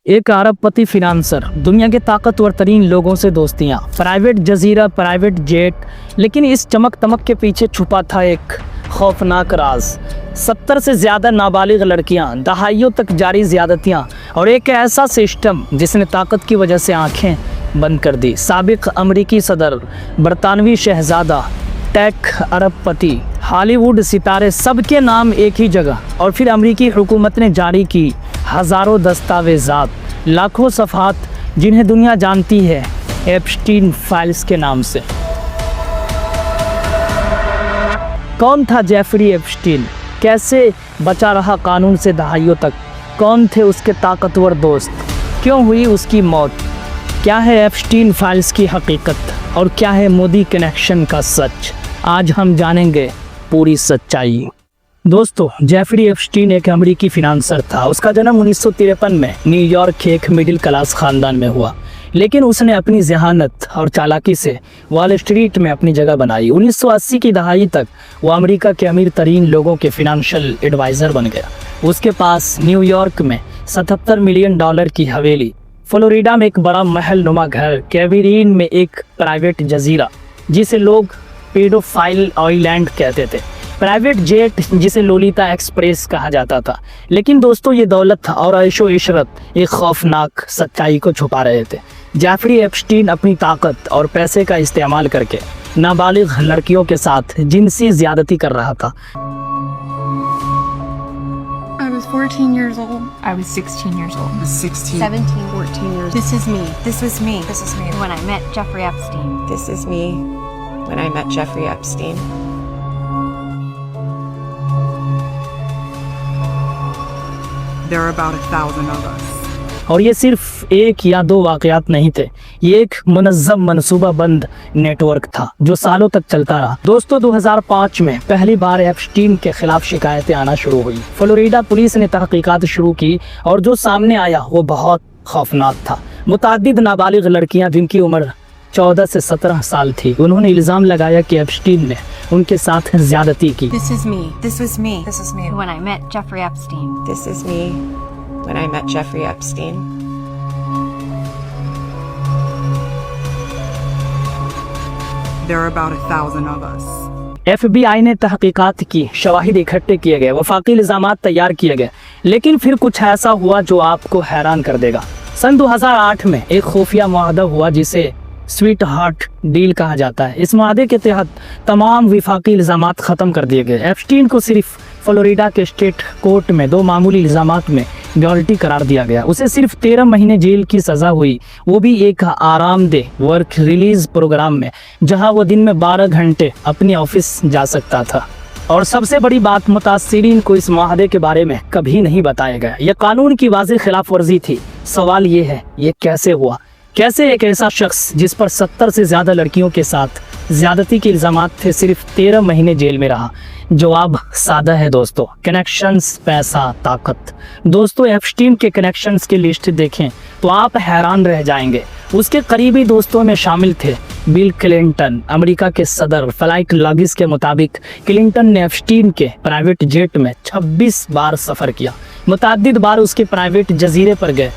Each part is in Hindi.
एक अरबपति फिनांसर, दुनिया के ताकतवर तरीन लोगों से दोस्तियां, प्राइवेट जजीरा, प्राइवेट जेट, लेकिन इस चमक तमक के पीछे छुपा था एक खौफनाक राज। 70 से ज़्यादा नाबालिग लड़कियां, दहाइयों तक जारी ज़्यादतियां और एक ऐसा सिस्टम जिसने ताकत की वजह से आंखें बंद कर दी। साबिक अमरीकी सदर, बरतानवी शहजादा, टेक अरबपति, हॉलीवुड सितारे, सबके नाम एक ही जगह। और फिर अमरीकी हुकूमत ने जारी की हज़ारों दस्तावेज़ात, लाखों सफ़हात, जिन्हें दुनिया जानती है एप्स्टीन फाइल्स के नाम से। कौन था जेफरी एप्स्टीन? कैसे बचा रहा कानून से दहाइयों तक? कौन थे उसके ताकतवर दोस्त? क्यों हुई उसकी मौत? क्या है एप्स्टीन फाइल्स की हकीकत और क्या है मोदी कनेक्शन का सच? आज हम जानेंगे पूरी सच्चाई। दोस्तों, जेफरी एप्स्टीन एक अमेरिकी फिनांसर था। उसका जन्म 1953 में न्यूयॉर्क के एक मिडिल क्लास ख़ानदान में हुआ, लेकिन उसने अपनी जहानत और चालाकी से वॉल स्ट्रीट में अपनी जगह बनाई। 1980 की दहाई तक वो अमेरिका के अमीर तरीन लोगों के फिनेंशियल एडवाइज़र बन गया। उसके पास न्यूयॉर्क में $77 मिलियन की हवेली, फ्लोरिडा में एक बड़ा महल नुमा घर, कैरिबियन में एक प्राइवेट जजीरा जिसे लोग पेडोफाइल आइलैंड कहते थे, प्राइवेट जेट जिसे लोलिता एक्सप्रेस कहा जाता था। लेकिन दोस्तों, ये दौलत और ऐशो इशरत एक खौफनाक सच्चाई को छुपा रहे थे। जेफरी एप्स्टीन अपनी ताकत और पैसे का इस्तेमाल करके नाबालिग लड़कियों के साथ जिनसी ज्यादती कर रहा था। I was 14 years old. I was 16 years old. 16. 17, 14 years. This is me. This was me. This is me. When I met Jeffrey Epstein. This is me when I met Jeffrey Epstein. There are about 1,000 of us. और ये सिर्फ एक या दो वाकयात नहीं थे, ये एक मुनज़्ज़म मनसूबा बंद नेटवर्क था जो सालों तक चलता रहा। दोस्तों, 2005 में पहली बार एप्स्टीन के खिलाफ शिकायतें आना शुरू हुई। फ्लोरिडा पुलिस ने तहकीकात शुरू की और जो सामने आया वो बहुत खौफनाक था। मुताद्दिद नाबालिग लड़कियां जिनकी उम्र 14 से 17 साल थी, उन्होंने इल्ज़ाम लगाया कि एप्स्टीन ने उनके साथ ज़्यादती की। This is me. This was me This is me. When I met Jeffrey Epstein. This is me when I met Jeffrey Epstein. There are about 1,000 of us. FBI ने तहकीकात की, शवाहिद इकट्ठे किए गए, वफाकी इल्ज़ामात तैयार किए गए, लेकिन फिर कुछ ऐसा हुआ जो आपको हैरान कर देगा। सन 2008 में एक खुफिया मुआहदा हुआ जिसे स्वीट हार्ट डील कहा जाता है। इस मुआहदे के तहत तमाम विफाकी इल्ज़ामात ख़त्म कर दिए गए। एप्स्टीन को सिर्फ फ्लोरिडा के स्टेट कोर्ट में 2 मामूली इल्ज़ामात में गिल्टी करार दिया गया। उसे सिर्फ 13 महीने जेल की सज़ा हुई, वो भी एक आरामदेह वर्क रिलीज प्रोग्राम में, जहां वो दिन में 12 घंटे अपने ऑफिस जा सकता था। और सबसे बड़ी बात, मुतासिरीन को इस मुआहदे के बारे में कभी नहीं बताया गया। यह कानून की वाज़ेह खिलाफ वर्जी थी। सवाल ये है, ये कैसे हुआ? कैसे एक ऐसा शख्स जिस पर 70 से ज़्यादा लड़कियों के साथ ज़्यादती के इल्ज़ामात थे, सिर्फ 13 महीने जेल में रहा? जवाब सादा है दोस्तों, कनेक्शंस, पैसा, ताकत। दोस्तों, एप्स्टीन के कनेक्शंस की लिस्ट देखें तो आप हैरान रह जाएंगे। उसके करीबी दोस्तों में शामिल थे बिल क्लिंटन, अमेरिका के सदर। फ्लाइट लॉगिस के मुताबिक क्लिंटन ने एप्स्टीन के प्राइवेट जेट में 26 बार सफ़र किया, मुतअद्दिद बार उसके प्राइवेट जजीरे पर गए।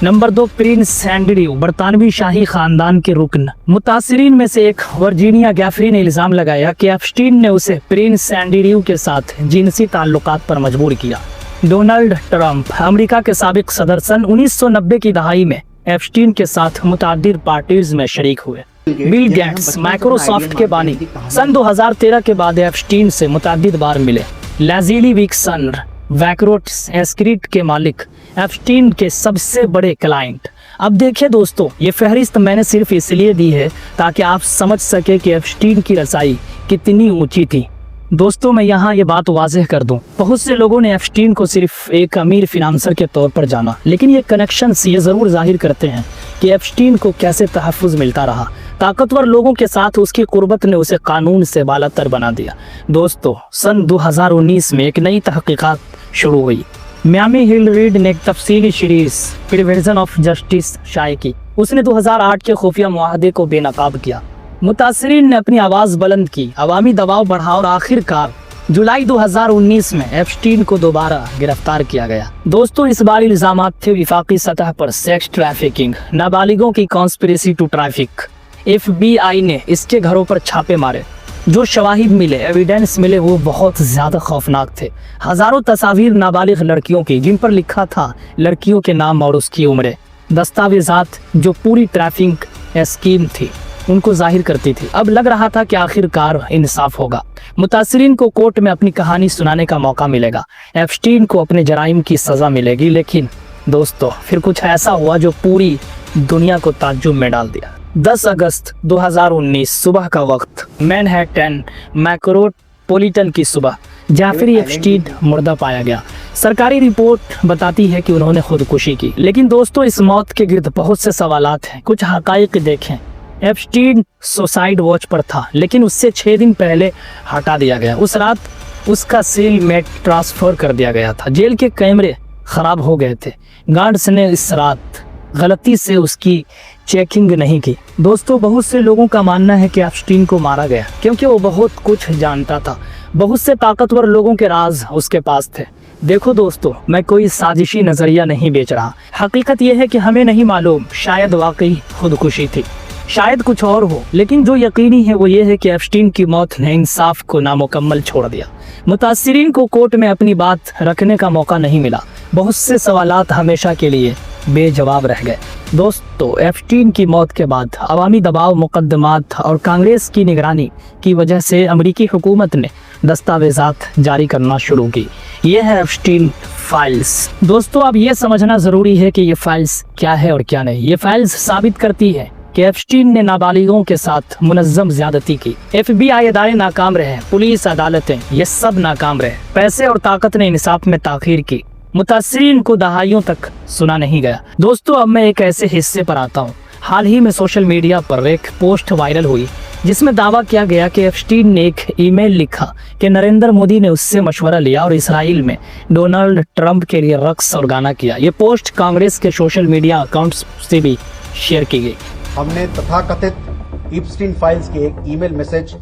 नंबर 2, प्रिंस एंड्रयू, बरतानवी शाही खानदान के रुकन। मुतासिरीन में से एक वर्जीनिया गैफरी ने इल्ज़ाम लगाया कि एप्स्टीन ने उसे प्रिंस एंड्रयू के साथ जिनसी ताल्लुकात पर मजबूर किया। डोनाल्ड ट्रंप, अमेरिका के साबिक सदर, सन 1990 की दहाई में एप्स्टीन के साथ मुतअद्दिद पार्टीज में शरीक हुए। बिल गेट्स, माइक्रोसॉफ्ट के बानी, सन 2013 के बाद एप्स्टीन से मुतअद्दिद बार मिले। लेज़ली विक्सन, वैकरोट एस्क्रीट के मालिक, एप्स्टीन के सबसे बड़े क्लाइंट। अब देखिए दोस्तों, ये फहरिस्त मैंने सिर्फ इसलिए दी है ताकि आप समझ सके कि एप्स्टीन की रसाई कितनी ऊंची थी। दोस्तों, मैं यहाँ ये बात वाज़ेह कर दूं, बहुत से लोगों ने एप्स्टीन को सिर्फ एक अमीर फिनांसर के तौर पर जाना, लेकिन ये कनेक्शंस ये ज़रूर जाहिर करते हैं कि एप्स्टीन को कैसे तहफ़्फ़ुज़ मिलता रहा। ताकतवर लोगों के साथ उसकी कुर्बत ने उसे कानून से बालातर बना दिया। दोस्तों, सन 2019 में एक नई तहकीकात शुरू हुई। मियामी हिल रीड ने एक तफसीली सीरीज प्रिवेंशन ऑफ जस्टिस शाये की। उसने 2008 के खुफिया मुआहदे को बेनकाब किया। मुतासिरीन ने अपनी आवाज़ बुलंद की, अवामी दबाव बढ़ा और आखिरकार जुलाई 2019 में एप्स्टीन को दोबारा गिरफ्तार किया गया। दोस्तों, इस बार इल्जामात थे विफाकी सतह पर सेक्स ट्रैफिकिंग, नाबालिगों की कॉन्स्पिरेसी टू ट्रैफिक। FBI ने इसके घरों पर छापे मारे। जो शवाहिद मिले, एविडेंस मिले, वो बहुत ज्यादा खौफनाक थे। हजारों तस्वीर नाबालिग लड़कियों की जिन पर लिखा था लड़कियों के नाम और उसकी उम्रें। दस्तावेजात जो पूरी ट्रैफिकिंग स्कीम थी उनको जाहिर करती थी। अब लग रहा था कि आखिरकार इंसाफ होगा, मुतासिरीन को कोर्ट में अपनी कहानी सुनाने का मौका मिलेगा, एप्स्टीन को अपने जराइम की सजा मिलेगी। लेकिन दोस्तों, फिर कुछ ऐसा हुआ जो पूरी दुनिया को ताज्जुब में डाल दिया। 10 अगस्त 2019 सुबह का वक्त, मैनहट्टन मेट्रोपॉलिटन की सुबह, जेफरी एप्स्टीन मुर्दा पाया गया। सरकारी रिपोर्ट बताती है कि उन्होंने खुदकुशी की। लेकिन दोस्तों, इस मौत के गिर्द बहुत से सवालात हैं। कुछ हकाइक देखें। एप्स्टीन सुसाइड वॉच पर था, लेकिन उससे 6 दिन पहले हटा दिया गया। उस रात उसका सेल में ट्रांसफर कर दिया गया था। जेल के कैमरे खराब हो गए थे। गार्ड्स ने इस रात गलती से उसकी चेकिंग नहीं की। दोस्तों, बहुत से लोगों का मानना है कि एप्स्टीन को मारा गया क्योंकि वो बहुत कुछ जानता था। बहुत से ताकतवर लोगों के राज उसके पास थे। देखो दोस्तों, मैं कोई साजिशी नजरिया नहीं बेच रहा। हकीकत यह है कि हमें नहीं मालूम, शायद वाकई खुदकुशी थी, शायद कुछ और हो। लेकिन जो यकीनी है वो ये है कि एप्स्टीन की मौत ने इंसाफ को नामुकम्मल छोड़ दिया। मुतासिरीन को कोर्ट में अपनी बात रखने का मौका नहीं मिला। बहुत से सवालात हमेशा के लिए बेजवाब रह गए। दोस्तों, एप्स्टीन की मौत के बाद अवामी दबाव, मुकदमात और कांग्रेस की निगरानी की वजह से अमेरिकी हुकूमत ने दस्तावेजात जारी करना शुरू की। ये है एप्स्टीन फाइल्स। दोस्तों, अब ये समझना जरूरी है कि ये फाइल्स क्या है और क्या नहीं। ये फाइल्स साबित करती है कि एप्स्टीन ने नाबालिगों के साथ मुनज़्ज़म ज्यादती की। FBI अदारे नाकाम रहे, पुलिस, अदालतें, ये सब नाकाम रहे। पैसे और ताकत ने इंसाफ में ताखीर की। मुतासिरीन को दहाइयों तक सुना नहीं गया। दोस्तों, अब मैं एक ऐसे हिस्से पर आता हूँ। हाल ही में सोशल मीडिया पर एक पोस्ट वायरल हुई जिसमें दावा किया गया कि एप्स्टीन ने एक ईमेल लिखा कि नरेंद्र मोदी ने उससे मशवरा लिया और इसराइल में डोनाल्ड ट्रंप के लिए रक्स और गाना किया। ये पोस्ट कांग्रेस के सोशल मीडिया अकाउंट्स से भी शेयर की गई। हमने तथाकथित एप्स्टीन फाइल्स के एक ईमेल मैसेज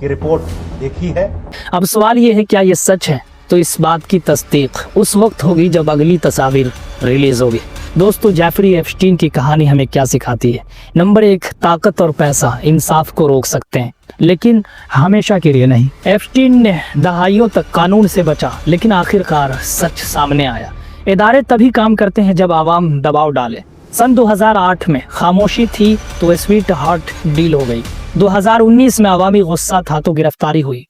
की रिपोर्ट देखी है। अब सवाल ये है, क्या ये सच है? तो इस बात की तस्दीक उस वक्त होगी जब अगली तस्वीर रिलीज होगी। दोस्तों, जेफरी एप्स्टीन की कहानी हमें क्या सिखाती है? नंबर 1, ताकत और पैसा इंसाफ को रोक सकते हैं, लेकिन हमेशा के लिए नहीं। एप्स्टीन ने दहाइयों तक कानून से बचा, लेकिन आखिरकार सच सामने आया। इदारे तभी काम करते हैं जब आवाम दबाव डाले। सन 2008 में खामोशी थी तो स्वीट हार्ट डील हो गई। 2019 में आवामी गुस्सा था तो गिरफ्तारी हुई।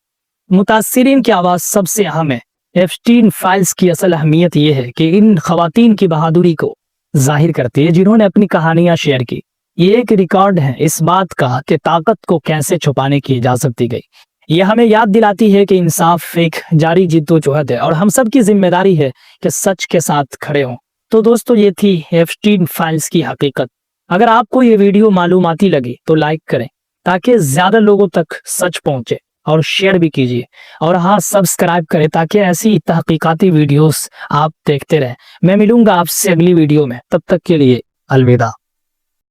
मुतासिरीन की आवाज सबसे अहम है। एप्स्टीन फाइल्स की असल अहमियत यह है कि इन खवातीन की बहादुरी को जाहिर करती है जिन्होंने अपनी कहानियां शेयर की। ये एक रिकॉर्ड है इस बात का कि ताकत को कैसे छुपाने की इजाजत दी गई। ये हमें याद दिलाती है कि इंसाफ एक जारी जिद्दोजहद है और हम सब की जिम्मेदारी है कि सच के साथ खड़े हों। तो दोस्तों, ये थी एप्स्टीन फाइल्स की हकीकत। अगर आपको ये वीडियो मालूमाती लगी तो लाइक करें ताकि ज्यादा लोगों तक सच पहुंचे, और शेयर भी कीजिए। और हाँ, सब्सक्राइब करें ताकि ऐसी तहकीकाती वीडियोस आप देखते रहें। मैं मिलूंगा आपसे अगली वीडियो में, तब तक के लिए अलविदा।